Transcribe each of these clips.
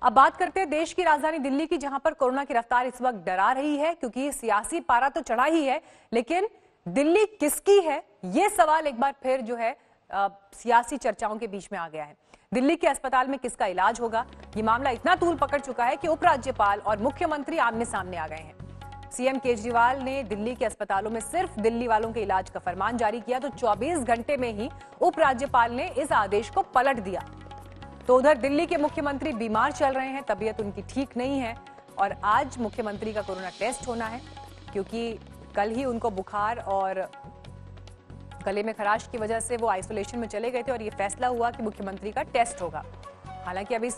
अब बात करते हैं देश की राजधानी दिल्ली की, जहां पर कोरोना की रफ्तार इस वक्त डरा रही है, क्योंकि सियासी पारा तो चढ़ा ही है, लेकिन दिल्ली किसकी है, यह सवाल एक बार फिर जो है सियासी चर्चाओं के बीच में आ गया है। दिल्ली के अस्पताल में किसका इलाज होगा, यह मामला इतना तूल पकड़ चुका है कि उपराज्यपाल और मुख्यमंत्री आमने सामने आ गए हैं। सीएम केजरीवाल ने दिल्ली के अस्पतालों में सिर्फ दिल्ली वालों के इलाज का फरमान जारी किया, तो 24 घंटे में ही उपराज्यपाल ने इस आदेश को पलट दिया। तो उधर दिल्ली के मुख्यमंत्री बीमार चल रहे हैं, तबीयत उनकी ठीक नहीं है और आज मुख्यमंत्री का कोरोना टेस्ट होना है, क्योंकि कल ही उनको बुखार और गले में खराश की वजह से वो आइसोलेशन में चले गए थे और ये फैसला हुआ कि मुख्यमंत्री का टेस्ट होगा। हालांकि अब इस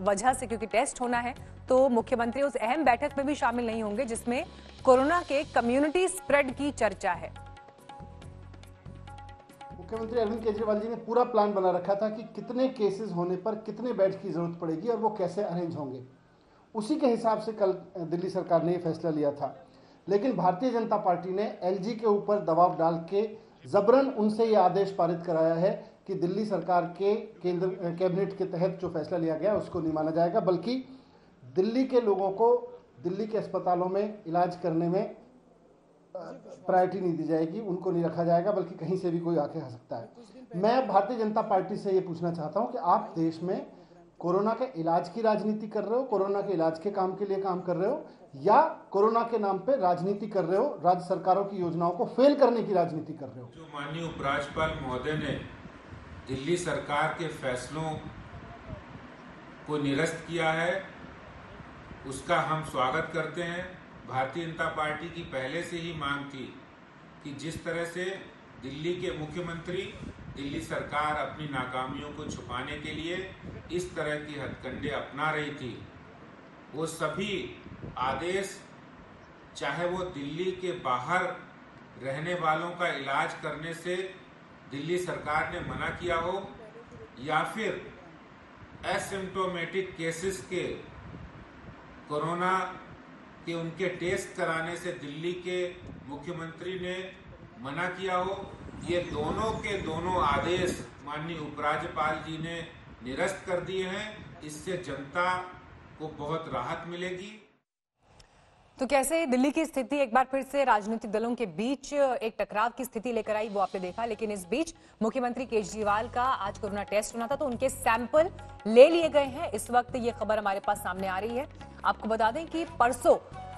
वजह से, क्योंकि टेस्ट होना है, तो मुख्यमंत्री उस अहम बैठक में भी शामिल नहीं होंगे जिसमें कोरोना के कम्युनिटी स्प्रेड की चर्चा है। मुख्यमंत्री अरविंद केजरीवाल जी ने पूरा प्लान बना रखा था कि कितने केसेस होने पर कितने बेड की जरूरत पड़ेगी और वो कैसे अरेंज होंगे। उसी के हिसाब से कल दिल्ली सरकार ने ये फैसला लिया था, लेकिन भारतीय जनता पार्टी ने एलजी के ऊपर दबाव डाल के जबरन उनसे ये आदेश पारित कराया है कि दिल्ली सरकार के केंद्र कैबिनेट के तहत जो फैसला लिया गया उसको नहीं माना जाएगा, बल्कि दिल्ली के लोगों को दिल्ली के अस्पतालों में इलाज करने में प्रायोरिटी नहीं दी जाएगी, उनको नहीं रखा जाएगा, बल्कि कहीं से भी कोई आके आ सकता है। मैं भारतीय जनता पार्टी से ये पूछना चाहता हूँ कि आप देश में कोरोना के इलाज की राजनीति कर रहे हो, कोरोना के इलाज के काम के लिए काम कर रहे हो, या कोरोना के नाम पे राजनीति कर रहे हो, राज्य सरकारों की योजनाओं को फेल करने की राजनीति कर रहे हो। जो माननीय उपराज्यपाल महोदय ने दिल्ली सरकार के फैसलों को निरस्त किया है, उसका हम स्वागत करते हैं। भारतीय जनता पार्टी की पहले से ही मांग थी कि जिस तरह से दिल्ली के मुख्यमंत्री, दिल्ली सरकार अपनी नाकामियों को छुपाने के लिए इस तरह की हथकंडे अपना रही थी, वो सभी आदेश, चाहे वो दिल्ली के बाहर रहने वालों का इलाज करने से दिल्ली सरकार ने मना किया हो, या फिर एसिम्प्टोमेटिक केसेस के कोरोना के उनके टेस्ट कराने से दिल्ली के मुख्यमंत्री ने मना किया हो, ये दोनों के दोनों आदेश माननीय उपराज्यपाल जी ने निरस्त कर दिए हैं। इससे जनता को बहुत राहत मिलेगी। तो कैसे दिल्ली की स्थिति एक बार फिर से राजनीतिक दलों के बीच एक टकराव की स्थिति लेकर आई, वो आपने देखा। लेकिन इस बीच मुख्यमंत्री केजरीवाल का आज कोरोना टेस्ट होना था, तो उनके सैंपल ले लिए गए हैं। इस वक्त ये खबर हमारे पास सामने आ रही है। आपको बता दें कि परसों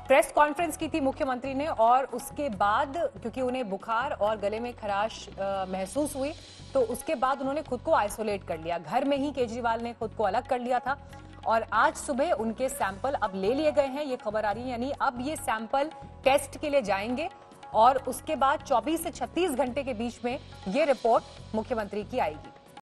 प्रेस कॉन्फ्रेंस की थी मुख्यमंत्री ने, और उसके बाद क्योंकि उन्हें बुखार और गले में खराश महसूस हुई, तो उसके बाद उन्होंने खुद को आइसोलेट कर लिया। घर में ही केजरीवाल ने खुद को अलग कर लिया था और आज सुबह उनके सैंपल अब ले लिए गए हैं, ये खबर आ रही है। यानी अब ये सैंपल टेस्ट के लिए जाएंगे और उसके बाद 24 से 36 घंटे के बीच में ये रिपोर्ट मुख्यमंत्री की आएगी।